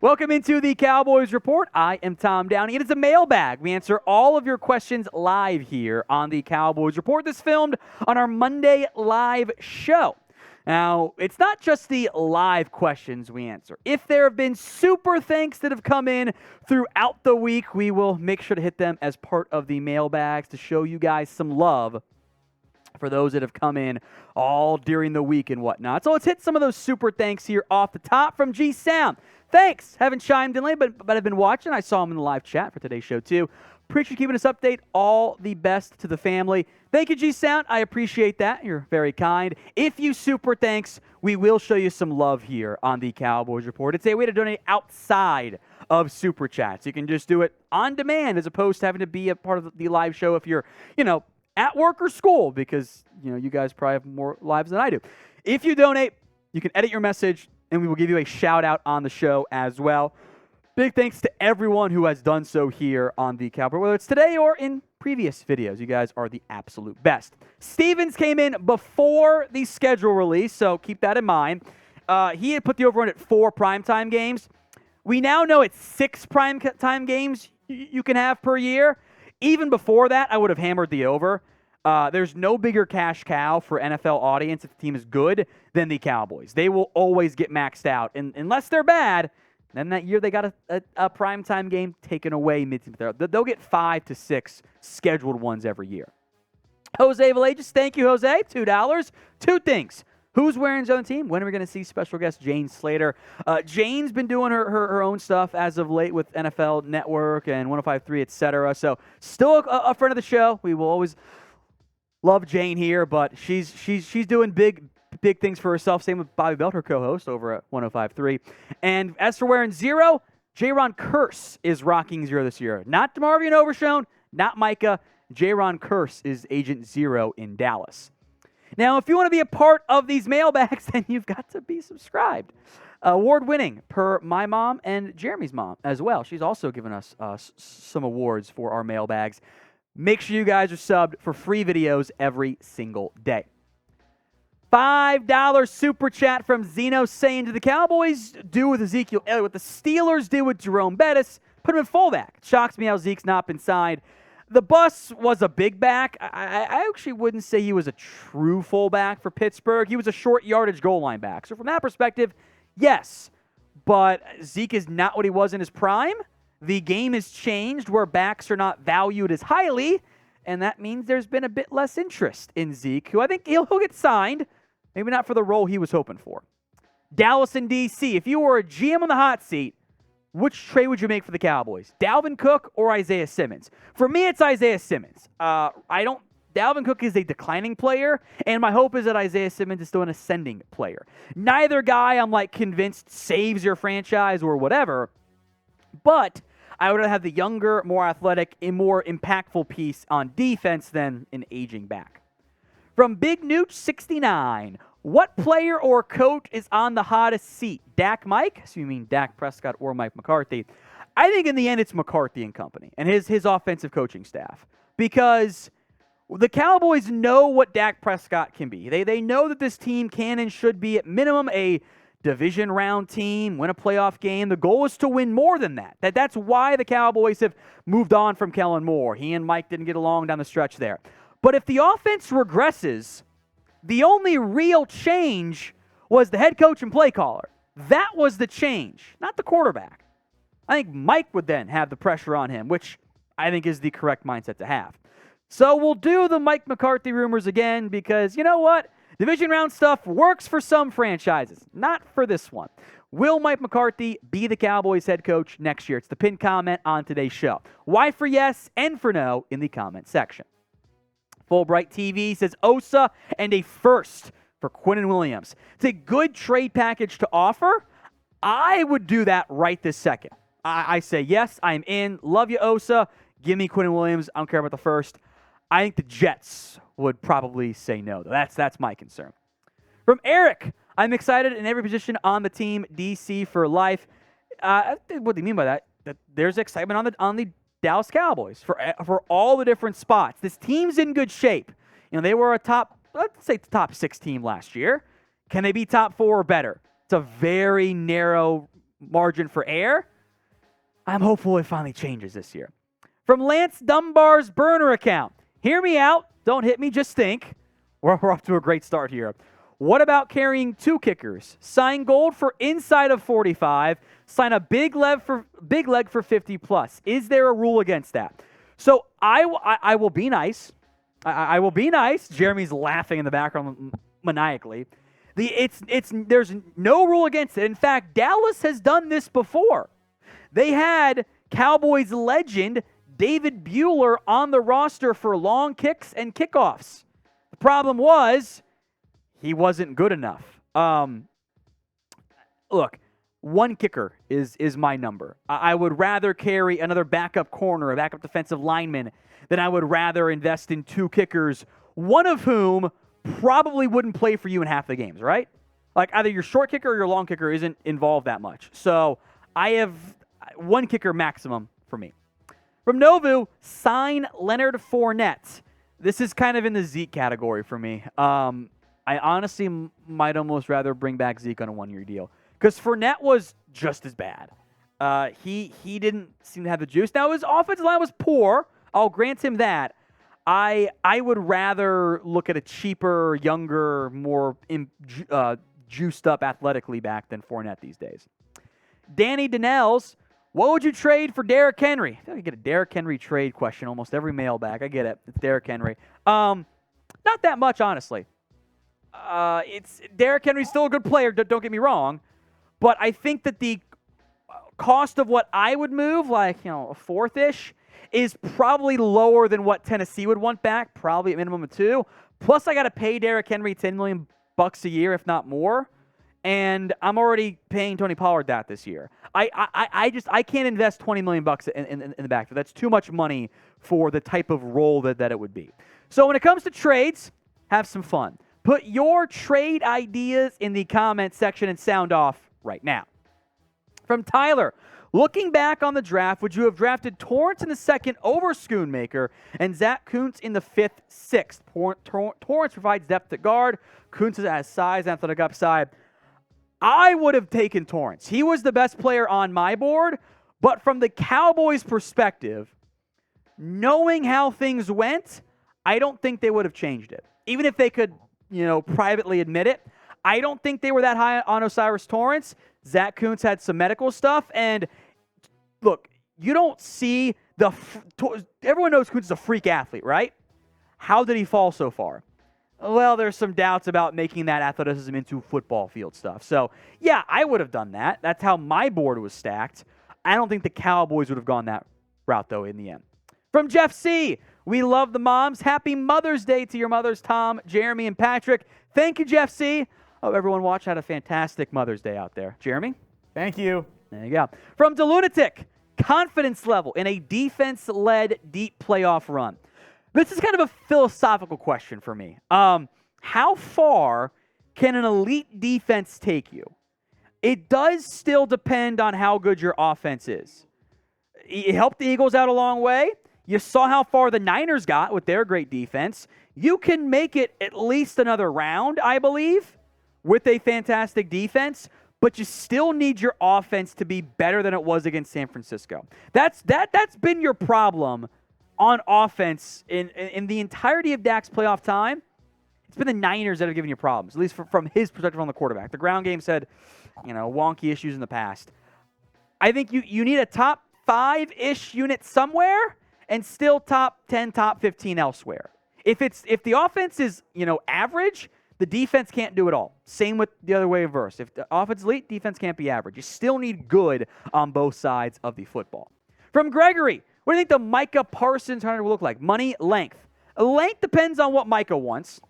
Welcome into the Cowboys Report. I am Tom Downey. It is a mailbag. We answer all of your questions live here on the Cowboys Report. This filmed on our Monday live show. Now, it's not just the live questions we answer. If there have been super thanks that have come in throughout the week, we will make sure to hit them as part of the mailbags to show you guys some love for those that have come in all during the week and whatnot. So let's hit some of those super thanks here off the top from G Sound. Thanks. Haven't chimed in late, but I've been watching. I saw him in the live chat for today's show, too. Appreciate you keeping us update. All the best to the family. Thank you, G Sound. I appreciate that. You're very kind. If you super thanks, we will show you some love here on the Cowboys Report. It's a way to donate outside of super chats. You can just do it on demand as opposed to having to be a part of the live show if you're, at work or school, because, you guys probably have more lives than I do. If you donate, you can edit your message, and we will give you a shout-out on the show as well. Big thanks to everyone who has done so here on the Cowboy, whether it's today or in previous videos. You guys are the absolute best. Stevens came in before the schedule release, so keep that in mind. He had put the over-under at 4 primetime games. We now know it's 6 primetime games you can have per year. Even before that, I would have hammered the over. There's no bigger cash cow for NFL audience if the team is good than the Cowboys. They will always get maxed out. And unless they're bad, then that year they got a primetime game taken away mid-season. They'll get 5 to 6 scheduled ones every year. Jose Valages, thank you, Jose. $2. 2 things. Who's wearing his own team? When are we going to see special guest Jane Slater? Jane's been doing her own stuff as of late with NFL Network and 105.3, etc. So still a friend of the show. We will always love Jane here, but she's doing big things for herself. Same with Bobby Belt, her co-host over at 105.3. And as for wearing 0, J-Ron Curse is rocking 0 this year. Not DeMarvion Overshone, not Micah. J-Ron Curse is Agent 0 in Dallas. Now, if you want to be a part of these mailbags, then you've got to be subscribed. Award-winning per my mom and Jeremy's mom as well. She's also given us some awards for our mailbags. Make sure you guys are subbed for free videos every single day. $5 super chat from Zeno saying, to the Cowboys do with Ezekiel Elliott what the Steelers did with Jerome Bettis, put him in fullback. It shocks me how Zeke's not been signed. The bus was a big back. I actually wouldn't say he was a true fullback for Pittsburgh. He was a short yardage goal line back. So from that perspective, yes. But Zeke is not what he was in his prime. The game has changed where backs are not valued as highly, and that means there's been a bit less interest in Zeke, who I think he'll get signed, maybe not for the role he was hoping for. Dallas and D.C., if you were a GM on the hot seat, which trade would you make for the Cowboys? Dalvin Cook or Isaiah Simmons? For me, it's Isaiah Simmons. Dalvin Cook is a declining player, and my hope is that Isaiah Simmons is still an ascending player. Neither guy, I'm convinced, saves your franchise or whatever, but I would have the younger, more athletic, and more impactful piece on defense than an aging back. From Big Nooch 69, what player or coach is on the hottest seat? Dak Mike? So you mean Dak Prescott or Mike McCarthy? I think in the end it's McCarthy and company and his offensive coaching staff, because the Cowboys know what Dak Prescott can be. They know that this team can and should be at minimum a division round team, win a playoff game. The goal is to win more than that. That's why the Cowboys have moved on from Kellen Moore. He and Mike didn't get along down the stretch there. But if the offense regresses, the only real change was the head coach and play caller. That was the change, not the quarterback. I think Mike would then have the pressure on him, which I think is the correct mindset to have. So we'll do the Mike McCarthy rumors again because, you know what? Division round stuff works for some franchises, not for this one. Will Mike McCarthy be the Cowboys head coach next year? It's the pinned comment on today's show. Y for yes and for no in the comment section. Fulbright TV says Osa and a first for Quinnen Williams. It's a good trade package to offer. I would do that right this second. I say yes, I'm in. Love you, Osa. Give me Quinnen Williams. I don't care about the first. I think the Jets would probably say no. That's my concern. From Eric, I'm excited in every position on the team. DC for life. What do you mean by that? That there's excitement on the Dallas Cowboys for all the different spots. This team's in good shape. They were let's say top 6 team last year. Can they be top 4 or better? It's a very narrow margin for error. I'm hopeful it finally changes this year. From Lance Dunbar's burner account, hear me out. Don't hit me, just think. We're off to a great start here. What about carrying 2 kickers? Sign gold for inside of 45. Sign a big leg for 50 plus. Is there a rule against that? So I will be nice. I will be nice. Jeremy's laughing in the background maniacally. There's no rule against it. In fact, Dallas has done this before. They had Cowboys legend David Buehler on the roster for long kicks and kickoffs. The problem was he wasn't good enough. Look, 1 kicker is my number. I would rather carry another backup corner, a backup defensive lineman, than I would rather invest in 2 kickers, one of whom probably wouldn't play for you in half the games, right? Like either your short kicker or your long kicker isn't involved that much. So I have 1 kicker maximum for me. From Novu, sign Leonard Fournette. This is kind of in the Zeke category for me. I honestly might almost rather bring back Zeke on a 1-year deal because Fournette was just as bad. He didn't seem to have the juice. Now, his offensive line was poor. I'll grant him that. I would rather look at a cheaper, younger, more juiced up athletically back than Fournette these days. Danny Donnells, what would you trade for Derrick Henry? I feel like I get a Derrick Henry trade question almost every mailbag. I get it. It's Derrick Henry. Not that much, honestly. Derrick Henry's still a good player, don't get me wrong, but I think that the cost of what I would move, like, a 4th-ish, is probably lower than what Tennessee would want back, probably a minimum of 2. Plus, I got to pay Derrick Henry $10 million a year, if not more, and I'm already paying Tony Pollard that this year. I can't invest $20 million in the backfield. That's too much money for the type of role that it would be. So when it comes to trades, have some fun. Put your trade ideas in the comment section and sound off right now. From Tyler, looking back on the draft, would you have drafted Torrance in the 2nd over Schoonmaker and Zach Kuntz in the 5th, 6th? Torrance provides depth at guard. Kuntz has size and athletic upside. I would have taken Torrance. He was the best player on my board, but from the Cowboys' perspective, knowing how things went, I don't think they would have changed it. Even if they could privately admit it. I don't think they were that high on O'Cyrus Torrance. Zach Kuntz had some medical stuff. And look, you don't see everyone knows Kuntz is a freak athlete, right? How did he fall so far? Well, there's some doubts about making that athleticism into football field stuff. So, yeah, I would have done that. That's how my board was stacked. I don't think the Cowboys would have gone that route, though, in the end. From Jeff C., we love the moms. Happy Mother's Day to your mothers, Tom, Jeremy, and Patrick. Thank you, Jeff C. Hope everyone watched had a fantastic Mother's Day out there. Jeremy? Thank you. There you go. From DeLunatic, confidence level in a defense-led deep playoff run. This is kind of a philosophical question for me. How far can an elite defense take you? It does still depend on how good your offense is. It helped the Eagles out a long way. You saw how far the Niners got with their great defense. You can make it at least another round, I believe, with a fantastic defense, but you still need your offense to be better than it was against San Francisco. That's been your problem on offense in the entirety of Dak's playoff time. It's been the Niners that have given you problems, at least from his perspective on the quarterback. The ground game said, wonky issues in the past. I think you need a top 5-ish unit somewhere and still top 10, top 15 elsewhere. If the offense is, average, the defense can't do it all. Same with the other way reverse. If the offense is elite, defense can't be average. You still need good on both sides of the football. From Gregory, what do you think the Micah Parsons hunter will look like? Money, length. Length depends on what Micah wants.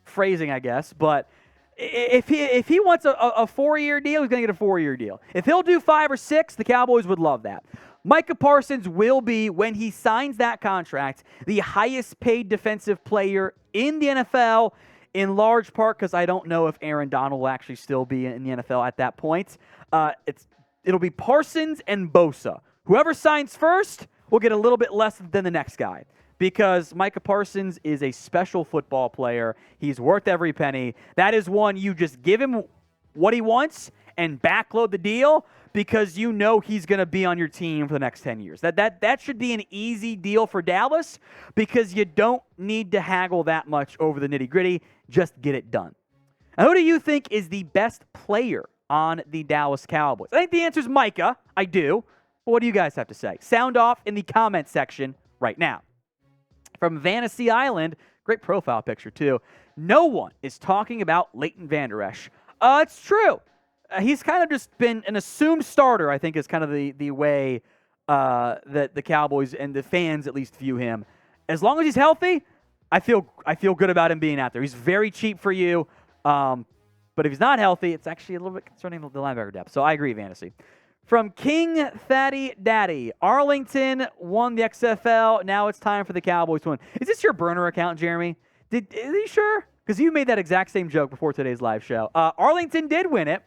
Phrasing, I guess, but if he wants a 4-year deal, he's going to get a 4-year deal. If he'll do 5 or 6, the Cowboys would love that. Micah Parsons will be, when he signs that contract, the highest paid defensive player in the NFL, in large part because I don't know if Aaron Donald will actually still be in the NFL at that point. It'll be Parsons and Bosa. Whoever signs first will get a little bit less than the next guy, because Micah Parsons is a special football player. He's worth every penny. That is one you just give him what he wants, and backload the deal because you know he's going to be on your team for the next 10 years. That should be an easy deal for Dallas because you don't need to haggle that much over the nitty-gritty. Just get it done. Now, who do you think is the best player on the Dallas Cowboys? I think the answer is Micah. I do. But what do you guys have to say? Sound off in the comment section right now. From Fantasy Island, great profile picture too. No one is talking about Leighton Vander Esch. It's true. He's kind of just been an assumed starter, I think is kind of the way that the Cowboys and the fans at least view him. As long as he's healthy, I feel good about him being out there. He's very cheap for you. But if he's not healthy, it's actually a little bit concerning the linebacker depth. So I agree, Fantasy. From King Thaddy Daddy, Arlington won the XFL. Now it's time for the Cowboys to win. Is this your burner account, Jeremy? Are you sure? Because you made that exact same joke before today's live show. Arlington did win it.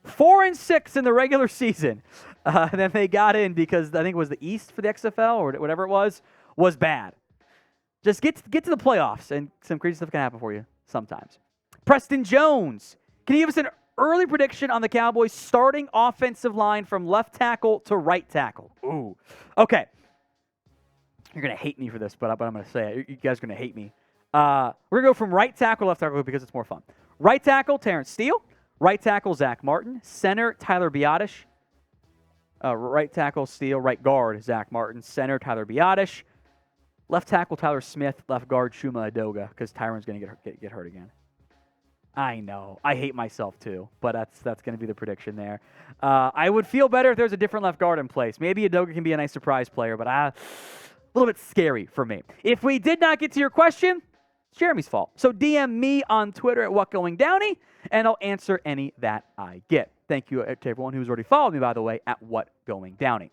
4-6 in the regular season. Then they got in because I think it was the East for the XFL or whatever it was bad. Just get to the playoffs and some crazy stuff can happen for you sometimes. Preston Jones, can you give us an early prediction on the Cowboys starting offensive line from left tackle to right tackle? Ooh. Okay. You're going to hate me for this, but I'm going to say it. You guys are going to hate me. We're going to go from right tackle to left tackle because it's more fun. Right tackle, Terrence Steele. Right tackle, Zach Martin. Center, Tyler Biotish. Right tackle, Steele. Right guard, Zach Martin. Center, Tyler Biotish. Left tackle, Tyler Smith. Left guard, Shuma Adoga, because Tyron's going to get hurt again. I know. I hate myself too, but that's going to be the prediction there. I would feel better if there's a different left guard in place. Maybe Adoga can be a nice surprise player, but a little bit scary for me. If we did not get to your question, it's Jeremy's fault. So DM me on Twitter at WhatGoingDowney, and I'll answer any that I get. Thank you to everyone who's already followed me, by the way, at WhatGoingDowney.